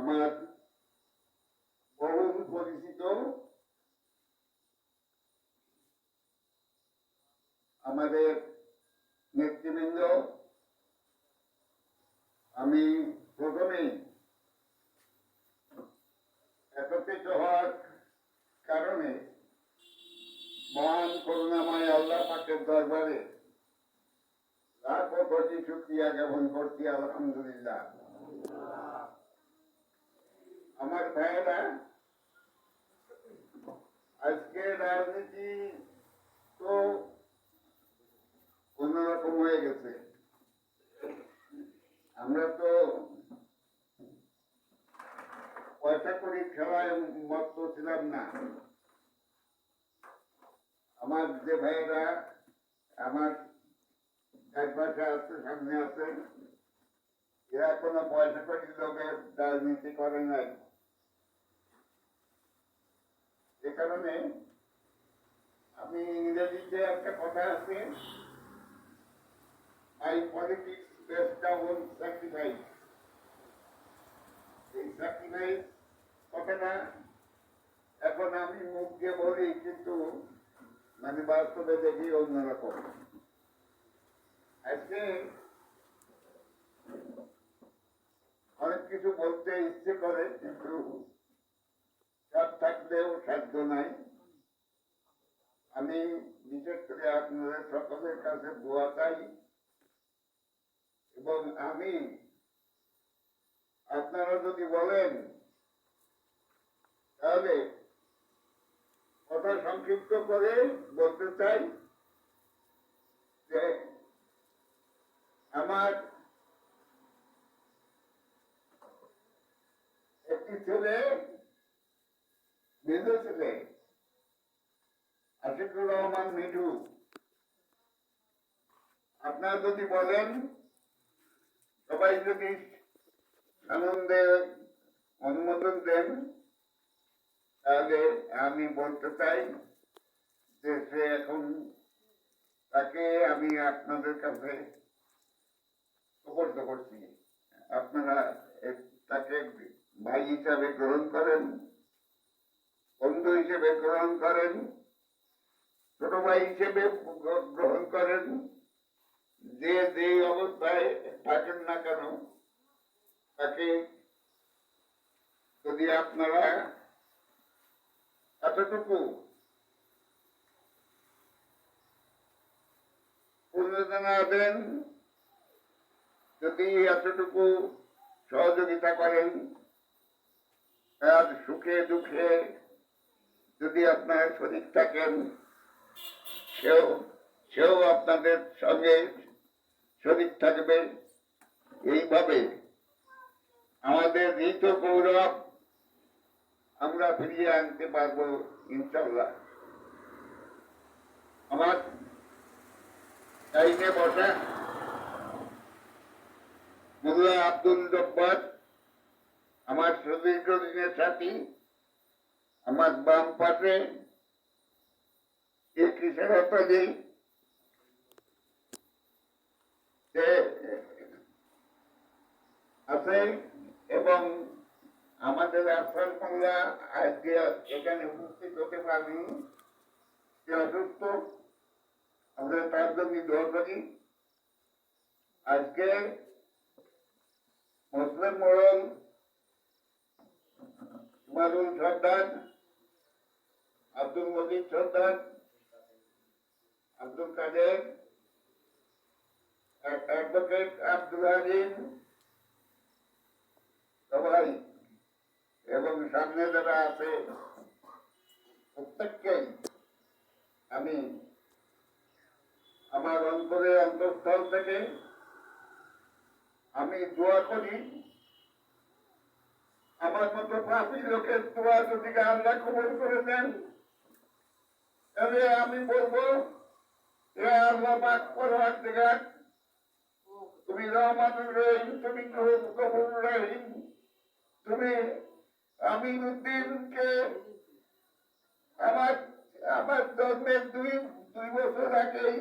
আমার বহুল পরিচিত আমাদের নেতৃবৃন্দ, আমি প্রথমেই একত্রিত হওয়ার কারণে মহান করুণাময় আল্লাহ পাকের দরবারে লাখো কোটি শুকরিয়া জ্ঞাপন করছি, আলহামদুলিল্লাহ। আমার ভাইয়েরা, আজকে রাজনীতি তো অন্যরকম হয়ে গেছে। আমরা তো পয়সা করি খেলায় মত্ত ছিলাম না। আমার যে ভাইয়েরা আমার এক পাশে আছে, সামনে আছে, এরা কোনো পয়সা করি লোকের রাজনীতি করে নাই। এ কারণে আমি ইংরেজিতে একটা কথা আছে, মাই পলিটিক্স বেস্ট অন স্যাক্রিফাইস। এই স্যাক্রিফাইস কথাটা এখন আমি মুখ দিয়ে বলি, কিন্তু মানে বাস্তবে দেখি অন্যরকম। আজকে অনেক কিছু বলতে ইচ্ছে করে, কিন্তু সব থাকলেও সাধ্য নাই। আমি বিশেষ করে আপনাদের সকলের কাছে দোয়া চাই, এবং আমি আপনারা যদি বলেন তাহলে কথা সংক্ষিপ্ত করে বলতে চাই যে আমার একটি ছেলে, মেজ ছেলে আশিকুর রহমান মিঠু, আপনারা যদি বলেন, সবাই যদি আনন্দে অনুমোদন দেন, তাহলে আমি বলতে চাই যে সে এখন, তাকে আমি আপনাদের কাছে সুপর্দ করছি। আপনারা তাকে ভাই হিসাবে গ্রহণ করেন, বন্ধু হিসেবে গ্রহণ করেন, ছোট ভাই হিসেবে গ্রহণ করেন। যে যে অবস্থায় থাকেন না কেন, তাকে যদি আপনারা এতটুকু প্রণোদনা দেন, যদি এতটুকু সহযোগিতা করেন, তার সুখে দুঃখে যদি আপনারা শরীর থাকেন, সেও আপনাদের সঙ্গে শরীর থাকবে। এইভাবে আমাদের ঋত গৌরব আমরা ফিরিয়ে আনতে পারবো ইনশাল্লাহ। আমার লাইনে বসা মোল্লা আব্দুল জব্বার, আমার দীর্ঘদিনের সাথী, আমার বাম পাশে আছে, এবং আমাদের আফসার মোল্লা আজকে এখানে উপস্থিত হতে পারেনি, সে অসুস্থ। আমরা তার জন্য দোয়া করি। আজকে মুসলিম মোড়ল ইমানুল সর্দার, আব্দুল মজিদ সর্দার, আব্দুল কাদের, অ্যাডভোকেট আব্দুল আজিম, সবাই এবং সামনে যারা আছে প্রত্যেককেই আমি আমার অন্তরে অন্তঃস্থল থেকে আমি দোয়া করি, আমার মতো পাপী লোকের দোয়া যদি আল্লাহ কবুল করে দেন, তাহলে আমি বলবো, আল্লাহ পাক পরওয়ারদিগার, তুমি রহমানুর রহিম, তুমি গফুর রহিম, তুমি আমিনউদ্দিনকে আমার জন্মের দুই বছর আগেই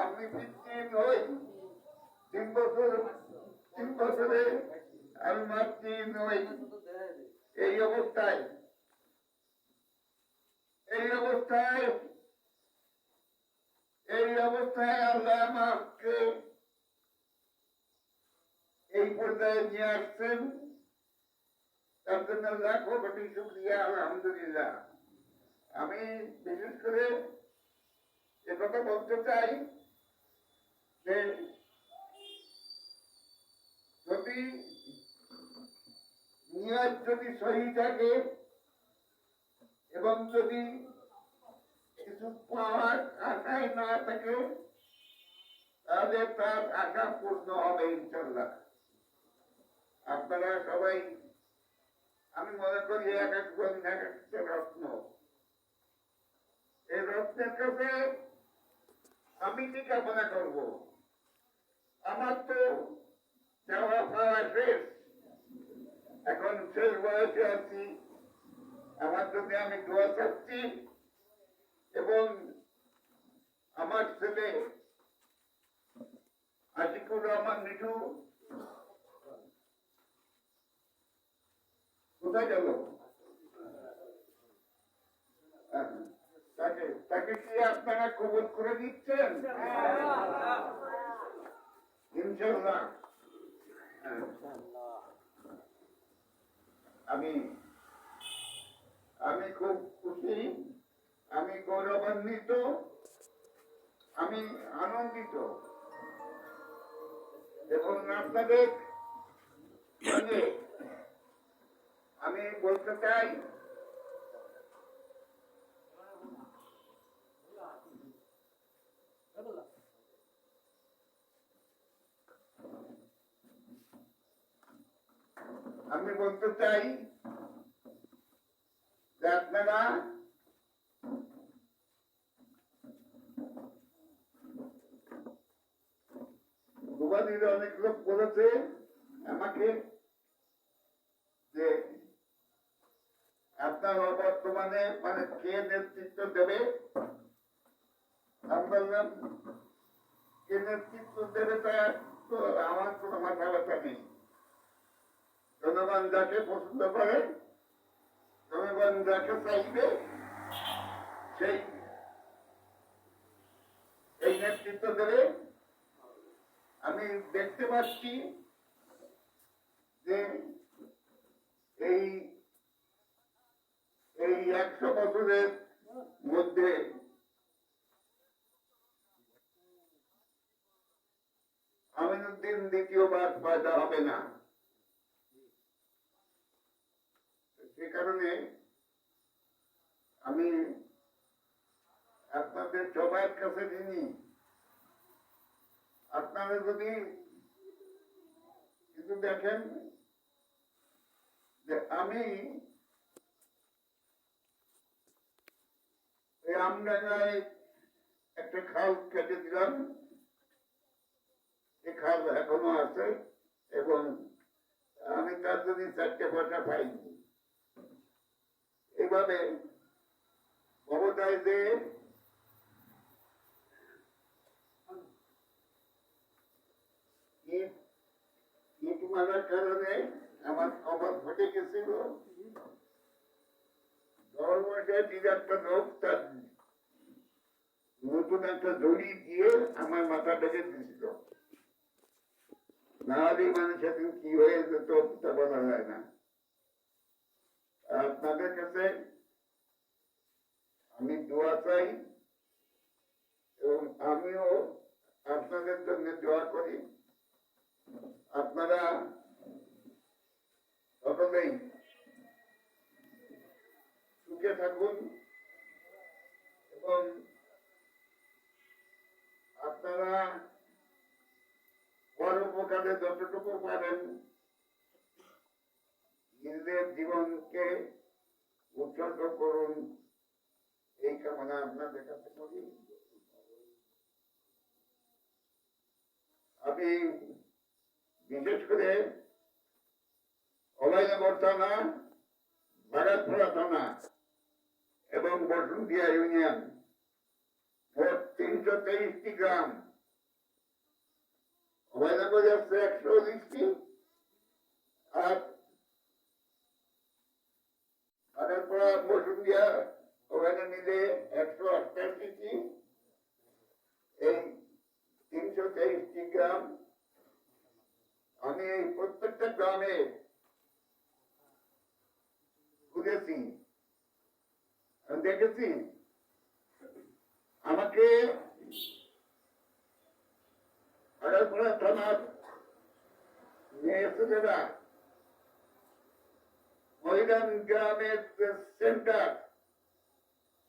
আমি 15 হই, 3 বছরে আমি মাতৃ নই। এই অবস্থায় আল্লাহ আমাকে এই পর্যায়ে নিয়ে আসছেন, তার জন্য লাখো কোটি শুকরিয়া, আলহামদুলিল্লাহ। আমি বিশেষ করে একথা বলতে চাই যে যদি নিয়ত যদি সহি থাকে এবং যদি কিছু পাওয়ার আশায় না থাকে, তাহলে তার আশা পূর্ণ হবে ইনশাল্লাহ। আপনারা সবাই, আমি মনে করি এক একজন এক একটা রত্ন। এই রত্নের কাছে আমি কি কামনা করবো? আমার তো যাওয়া পাওয়া শেষ, এখন শেষ বয়সে আছি। আমার জন্য আমি দোয়া চাচ্ছি এবং আমার ছেলে আশিকুর রহমান মিঠু কোথায় গেল? তাকে কি আপনারা কবুল করে দিচ্ছেন? ইনশাল্লাহ। আমি খুব খুশি, আমি গৌরবান্বিত, আমি আনন্দিত এবং আপনাদের সঙ্গে আমি বলতে চাই, যে আপনারা দুবাদিনে অনেক লোক বলেছে আমাকে যে আপনার বর্তমানে মানে কে নেতৃত্ব দেবে। আমি বললাম কে নেতৃত্ব দেবে তা তো আমার কোনো মাথা ব্যথা নেই। জনগণ যাকে পছন্দ করে, জনগণ যাকে চাইবে, সেই এই নেতৃত্ব দেবে। আমি দেখতে পাচ্ছি যে এই 100 বছরের মধ্যে আমিনুদ্দিন দ্বিতীয়বার পয়দা হবে না। সে কারণে আমি আপনাদের সবার কাছে ঋণী। আপনারা যদি কিন্তু দেখেন যে আমি এই আমডাঙ্গায় একটা খাল কেটে দিলাম, এই খাল এখনো আছে এবং আমি তার জন্য 4টে পয়সা পাইনি। এইভাবে ক্ষমতায় যে ইট মারার কারণে আমার কপাল ফটে গেছিল। একটা লোক তার নতুন একটা দড়ি দিয়ে আমার মাথা বেঁধে দিয়েছিল, না হলে মানুষ এখন কি হয়ে যেত তা বলা যায় না। আপনাদের কাছে আমি দোয়া চাই এবং আমিও আপনাদের জন্য দোয়া করি। আপনারা সকলেই সুখে থাকুন এবং আপনারা পরোপকারে যতটুকু পারেন নিজেদের জীবনকে উৎসর্গ করুন, এই কামনা আপনাদের কাছে করি। আমি বিশেষ করে অলাইনগর থানা, ভাগাতপুরা থানা এবং বসুন্তিয়া ইউনিয়ন মোট 323টি গ্রাম, অভয়নগরে আছে 119টি আর তারপর বসুন্ধিয়া ওখানে মিলে 188টি, এই 323টি গ্রাম। আমি এই প্রত্যেকটা গ্রামে ঘুরেছি, দেখেছি। আমাকে আগারপাড়া থানার মেয়ে ছেলেরা ময়দান গ্রামের সেন্টার,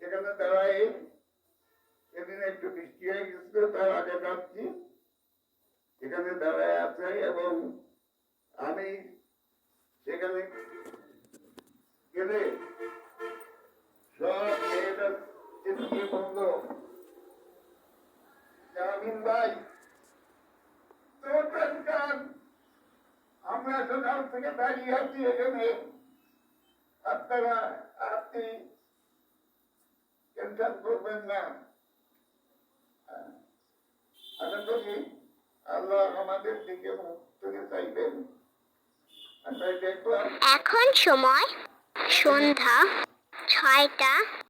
এখানে দাঁড়াই, সেদিন একটু বৃষ্টি হয়ে গেছিল, তার আগে রাত্রি এখানে দাঁড়ায় আছে এবং আমি সেখানে গেলে সব মেয়েরা চিঠিয়ে বলল, আমিন ভাই আমরা সকাল থেকে দাঁড়িয়ে আছি এখানে, আপনারা আপনি টেনশন করবেন না। আশা করি আল্লাহ আমাদের দিকে মুখ তুলে চাইবেন। আমরা দেখলাম এখন সময় সন্ধ্যা 6টা।